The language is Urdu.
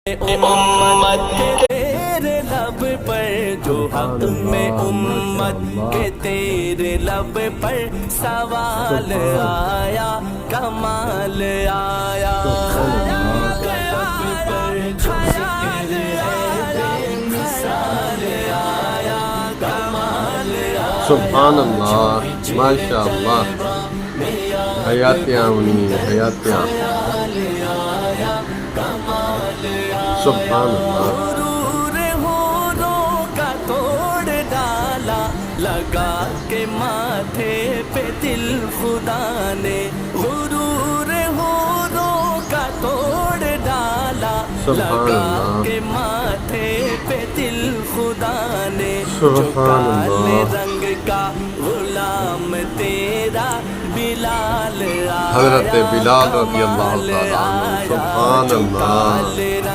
امت تیرے لب پر جو حق میں امت کے تیرے لب پر سوال آیا کمال آیا سبحان اللہ، ماشاء اللہ، حیاتیاں انہیں حیاتیاں، سبحان اللہ۔ غرور ہوروں کا توڑ ڈالا لگا کے ماتھے پہ دل خدا نے، غرور ہوروں کا توڑ ڈالا لگا کے ماتھے پہ دل خدا نے، جو کالے رنگ کا غلام تیرا بلال آیا، حضرت بلال رضی اللہ تعالیٰ عنہ، سبحان اللہ۔